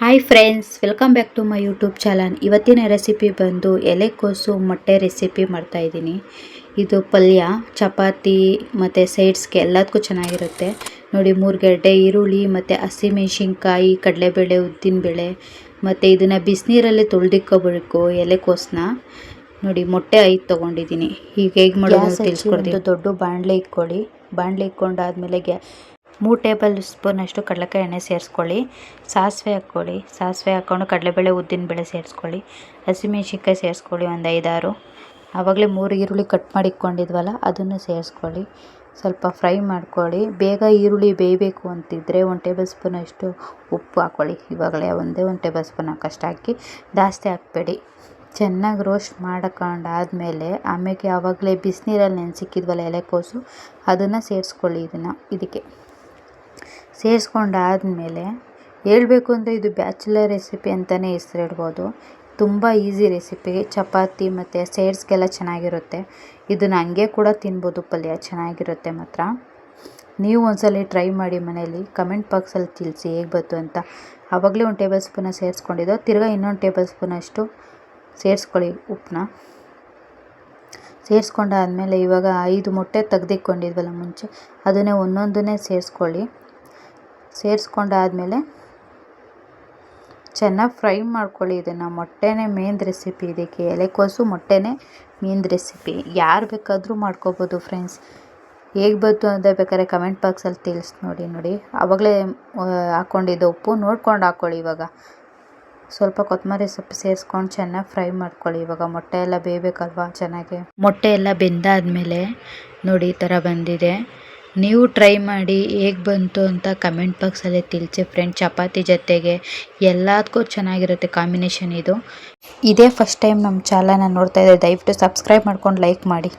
Hi friends, welcome back to my YouTube channel. ಇವತ್ತಿನ recipe ಬಂದು ಎಲೆಕೋಸು ಮೊಟ್ಟೆ ರೆಸಿಪಿ ಮಾಡ್ತಾಯಿದ್ದೀನಿ. ಇದು ಪಲ್ಯ ಚಪಾತಿ ಮತ್ತು ಸೈಡ್ಸ್ಗೆ ಎಲ್ಲದಕ್ಕೂ ಚೆನ್ನಾಗಿರುತ್ತೆ. ನೋಡಿ, 3 ಗಡ್ಡೆ ಈರುಳ್ಳಿ ಮತ್ತು ಹಸಿಮೆಣಸಿನ್ಕಾಯಿ, ಕಡಲೆಬೇಳೆ, ಉದ್ದಿನಬೇಳೆ ಮತ್ತು ಇದನ್ನು ಬಿಸಿನೀರಲ್ಲಿ ತೊಳೆದಿಕ್ಕೋಬೇಕು ಎಲೆಕೋಸನ್ನ. ನೋಡಿ, ಮೊಟ್ಟೆ 5 ತೊಗೊಂಡಿದ್ದೀನಿ. ಈಗ ಹೇಗೆ ಮಾಡೋದು ತಿಳಿಸ್ಕೊಡ್ತೀನಿ. ದೊಡ್ಡ ಬಾಣಲೆ ಇಟ್ಕೊಳ್ಳಿ. ಬಾಣಲೆ ಇಟ್ಕೊಂಡಾದ್ಮೇಲೆ 3 ಟೇಬಲ್ ಸ್ಪೂನ್ ಅಷ್ಟು ಕಡಲೆಕಾಯಿ ಎಣ್ಣೆ ಸೇರಿಸ್ಕೊಳ್ಳಿ. ಸಾಸಿವೆ ಹಾಕ್ಕೊಳ್ಳಿ. ಸಾಸಿವೆ ಹಾಕ್ಕೊಂಡು ಕಡಲೆಬೇಳೆ ಉದ್ದಿನಬೇಳೆ ಸೇರಿಸ್ಕೊಳ್ಳಿ. ಹಸಿಮೆಣ್ಸಿನ್ಕಾಯಿ ಸೇರಿಸ್ಕೊಳ್ಳಿ, ಒಂದು 5-6. ಆವಾಗಲೇ 3 ಈರುಳ್ಳಿ ಕಟ್ ಮಾಡಿ ಇಟ್ಕೊಂಡಿದ್ವಲ್ಲ ಅದನ್ನು ಸೇರಿಸ್ಕೊಳ್ಳಿ. ಸ್ವಲ್ಪ ಫ್ರೈ ಮಾಡ್ಕೊಳ್ಳಿ. ಬೇಗ ಈರುಳ್ಳಿ ಬೇಯಬೇಕು ಅಂತಿದ್ದರೆ 1 ಟೇಬಲ್ ಸ್ಪೂನ್ ಅಷ್ಟು ಉಪ್ಪು ಹಾಕ್ಕೊಳ್ಳಿ. ಇವಾಗಲೇ ಒಂದೇ 1 ಟೇಬಲ್ ಸ್ಪೂನ್ ಹಾಕಷ್ಟು ಹಾಕಿ, ಜಾಸ್ತಿ ಹಾಕಬೇಡಿ. ಚೆನ್ನಾಗಿ ರೋಸ್ಟ್ ಮಾಡ್ಕೊಂಡಾದ್ಮೇಲೆ ಆಮೇಲೆ ಆವಾಗಲೇ ಬಿಸಿನೀರಲ್ಲಿ ನೆನೆಸಿಕ್ಕಿದ್ವಲ್ಲ ಎಲೆಕೋಸು, ಅದನ್ನು ಸೇರಿಸ್ಕೊಳ್ಳಿ. ಇದಕ್ಕೆ ಸೇರಿಸ್ಕೊಂಡಾದ್ಮೇಲೆ ಹೇಳಬೇಕು ಅಂದರೆ ಇದು ಬ್ಯಾಚುಲರ್ ರೆಸಿಪಿ ಅಂತಲೇ ಹೆಸರಿಡ್ಬೋದು. ತುಂಬ ಈಸಿ ರೆಸಿಪಿ. ಚಪಾತಿ ಮತ್ತು ಸೈಡ್ಸ್ಗೆಲ್ಲ ಚೆನ್ನಾಗಿರುತ್ತೆ. ಇದನ್ನು ಹಂಗೆ ಕೂಡ ತಿನ್ಬೋದು. ಪಲ್ಯ ಚೆನ್ನಾಗಿರುತ್ತೆ ಮಾತ್ರ. ನೀವು ಒಂದ್ಸಲ ಟ್ರೈ ಮಾಡಿ ಮನೆಯಲ್ಲಿ. ಕಮೆಂಟ್ ಬಾಕ್ಸಲ್ಲಿ ತಿಳಿಸಿ ಹೇಗೆ ಬಂತು ಅಂತ. ಆವಾಗಲೇ 1 ಟೇಬಲ್ ಸ್ಪೂನ ಸೇರಿಸ್ಕೊಂಡಿದ್ದು, ತಿರ್ಗಾ ಇನ್ನೊಂದು ಟೇಬಲ್ ಸ್ಪೂನಷ್ಟು ಸೇರಿಸ್ಕೊಳ್ಳಿ ಉಪ್ಪನ್ನ. ಸೇರಿಸ್ಕೊಂಡಾದ್ಮೇಲೆ ಇವಾಗ 5 ಮೊಟ್ಟೆ ತೆಗೆದಿಟ್ಕೊಂಡಿದ್ವಲ್ಲ ಮುಂಚೆ, ಅದನ್ನೇ ಒಂದೊಂದನ್ನೇ ಸೇರಿಸ್ಕೊಳ್ಳಿ. ಸೇರಿಸ್ಕೊಂಡಾದ್ಮೇಲೆ ಚೆನ್ನಾಗಿ ಫ್ರೈ ಮಾಡ್ಕೊಳ್ಳಿ. ಇದನ್ನು ಮೊಟ್ಟೆನೇ ಮೇನ್ ರೆಸಿಪಿ. ಇದಕ್ಕೆ ಎಲೆಕೋಸು ಮೊಟ್ಟೆನೇ ಮೇನ್ ರೆಸಿಪಿ. ಯಾರು ಬೇಕಾದರೂ ಮಾಡ್ಕೋಬೋದು ಫ್ರೆಂಡ್ಸ್. ಹೇಗೆ ಬಂತು ಅಂತ ಬೇಕಾದ್ರೆ ಕಮೆಂಟ್ ಬಾಕ್ಸಲ್ಲಿ ತಿಳಿಸಿ ನೋಡಿ. ಆವಾಗಲೇ ಹಾಕ್ಕೊಂಡಿದ್ದು ಉಪ್ಪು ನೋಡ್ಕೊಂಡು ಹಾಕ್ಕೊಳ್ಳಿ. ಇವಾಗ ಸ್ವಲ್ಪ ಕೊತ್ತಂಬರಿ ಸೊಪ್ಪು ಸೇರಿಸ್ಕೊಂಡು ಚೆನ್ನಾಗಿ ಫ್ರೈ ಮಾಡ್ಕೊಳ್ಳಿ. ಇವಾಗ ಮೊಟ್ಟೆ ಎಲ್ಲ ಬೇಯಬೇಕಲ್ವ ಚೆನ್ನಾಗಿ. ಮೊಟ್ಟೆ ಎಲ್ಲ ಬೆಂದಾದಮೇಲೆ ನೋಡಿ, ಈ ಥರ ಬಂದಿದೆ. ನೀವು ಟ್ರೈ ಮಾಡಿ ಹೇಗೆ ಬಂತು ಅಂತ ಕಮೆಂಟ್ ಬಾಕ್ಸಲ್ಲಿ ತಿಳಿಸಿ ಫ್ರೆಂಡ್. ಚಪಾತಿ ಜೊತೆಗೆ ಎಲ್ಲದಕ್ಕೂ ಚೆನ್ನಾಗಿರುತ್ತೆ ಕಾಂಬಿನೇಷನ್ ಇದು. ಇದೇ ಫಸ್ಟ್ ಟೈಮ್ ನಮ್ಮ ಚಾನಲ್ನ ನೋಡ್ತಾ ಇದ್ದರೆ ದಯವಿಟ್ಟು ಸಬ್ಸ್ಕ್ರೈಬ್ ಮಾಡ್ಕೊಂಡು ಲೈಕ್ ಮಾಡಿ.